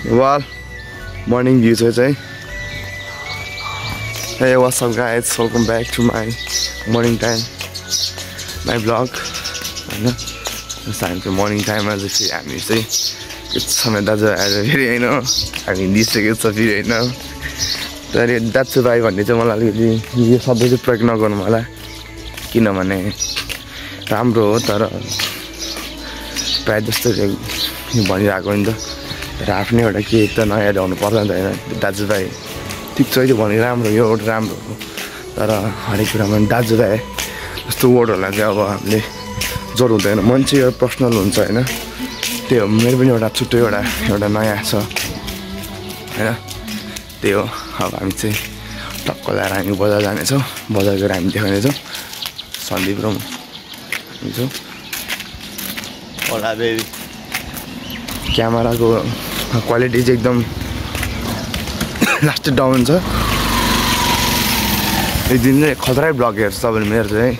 Well, morning view चाहिँ Hey, what's up guys? Welcome back to my morning time, my vlog. हैन साइनको morning time मा चाहिँ हामी चाहिँ के समय दाजु आएर फेरि हैन हामी निस्केको छ फेरि हैन तर दाजु भाइ भन्ने चाहिँ मलाई अलिकति यो शब्द चाहिँ प्रयोग नगर्नु होला किनभने राम्रो हो तर प्राय जस्तो भनिरहेको नि त तर आफ्नै एउटा के त नयाँ ल्याउनु पर्दैन त हैन दाजुभाइ ठिक छ यो भने राम्रो यो वर्ड राम्रो हो तर हरेक कुरामा दाजुभाइ जस्तो वर्डहरूलाई चाहिँ अब हामीले जोड हुँदैन मान्छे यो पर्सनल हुन्छ हैन त्यो मेरो पनि एउटा छुट्टै एउटा नयाँ छ हैन त्यही हो अब हामी चाहिँ टक्क ल्याएर हामी बजार जानेछौँ बजार गएर हामी देखाउनेछौँ सन्दीप र हुन्छौँ होला बेबी क्यामेराको क्वालिटी चाहिँ एकदम लास्ट डाउन छ एक दिन चाहिँ खतरै ब्लग हेर्छ तपाईँले मेरो चाहिँ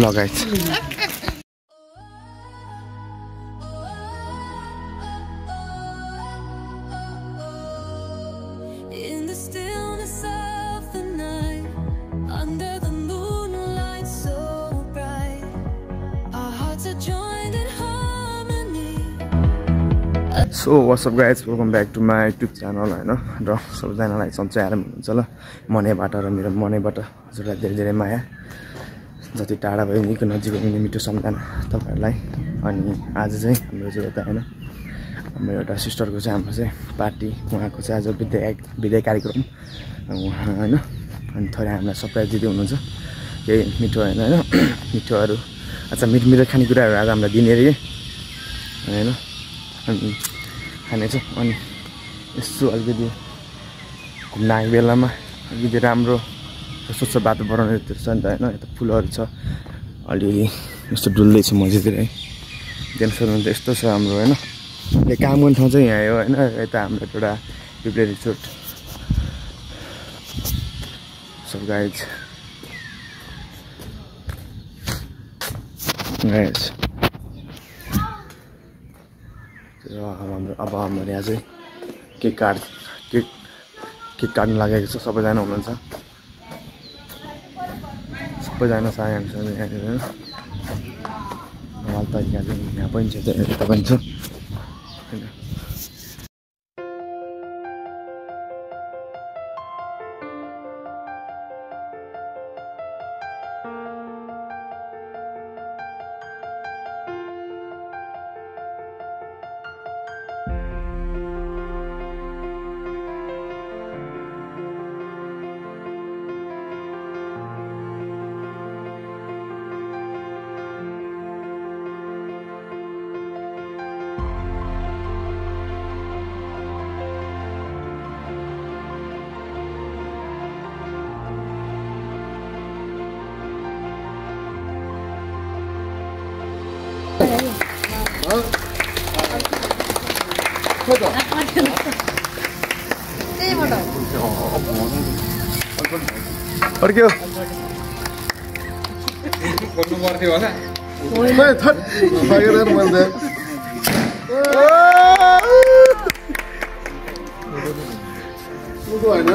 लगाइछ So what's up guys, welcome back to my YouTube channel हैन र सबैजनालाई सन्चै आराम हुन्छ ल मनैबाट र मेरो मनैबाट हजुरलाई धेरै धेरै माया जति टाढा भयो निकै नजिक हुने मिठो सम्झना तपाईहरुलाई अनि आज चाहिँ हाम्रो चाहिँ यता हैन हाम्रो एउटा सिस्टरको चाहिँ हाम्रो चाहिँ पार्टी उहाँको चाहिँ आज विदाई कार्यक्रम उहाँ हैन अनि थोरै हामीलाई सरप्राइज दिँदै हुनुहुन्छ केही मिठो हैन मिठोहरु अच्छा मिठो खानेकुराहरु आज हामीलाई दिने रे हैन अनि खानेछु अनि यसो अलिकति घुम्न आएको बेलामा अलिकति राम्रो स्वच्छ वातावरण यस्तो छ नि त हैन यता फुलहरु छ अलिअलि यस्तो डुल्दैछ मजेतिर है टेन्सन त यस्तो छ हाम्रो हैन यो काम गर्ने ठाउँ चाहिँ यहाँ हो हैन यता हाम्रो एउटा पिप्ले रिसोर्ट सब गाइज अब हाम्रो यहाँ चाहिँ केक काट्न लागेको छ सबैजना हुनुहुन्छ सबैजना साथीहरुसँग यहाँनिर वाल तरिका चाहिँ यहाँ पनि छ यता पनि छ अर्क्यो खोल्नु पर्थ्यो होला ओइ थट बागेर भन्दै हैन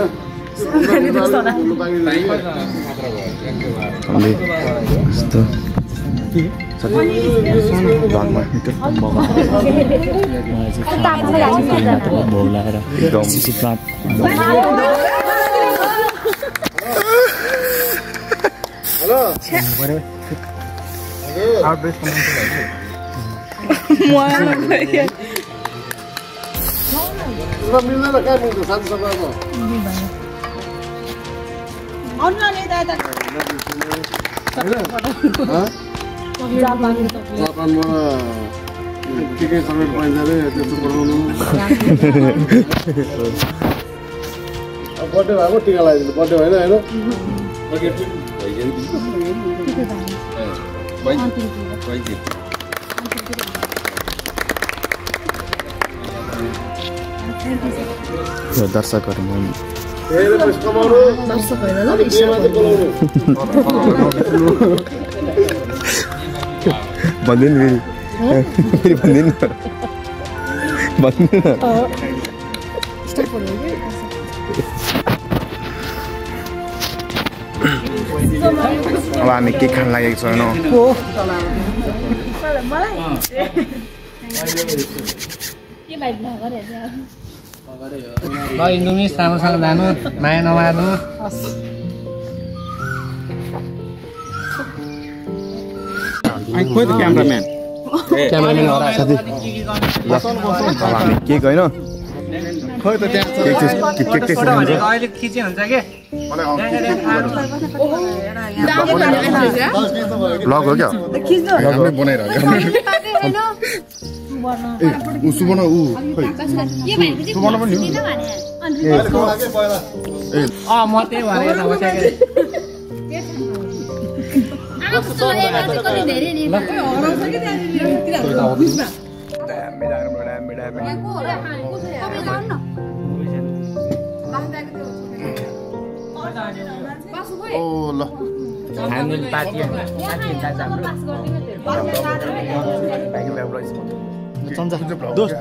के समय पाइन्छ रे त्यस्तो बनाउनु अब बर्थडे भएको टिका लगाइदिनु बर्थडे होइन हैन दर्शकहरु मन दर्शक हैन भन्दिन फेरि भन्दिन भन्नु न अब हामी के खान लागेको छैनौँ ल इन्डोमिस राम्रोसँग जानु माया नमार्नु खोइ त क्यामेराम्यान क्यामेराम्यान हरा साथी हामी केक होइन खोइ त त्यहाँ अहिले खिचे हुन्छ के ब्लग हो क्या हामीले बनाइरहेको ऊ सुबन ऊ सुबन पनि म त्यही भनेर बसेको ओ ल हामी पार्टी दोस्त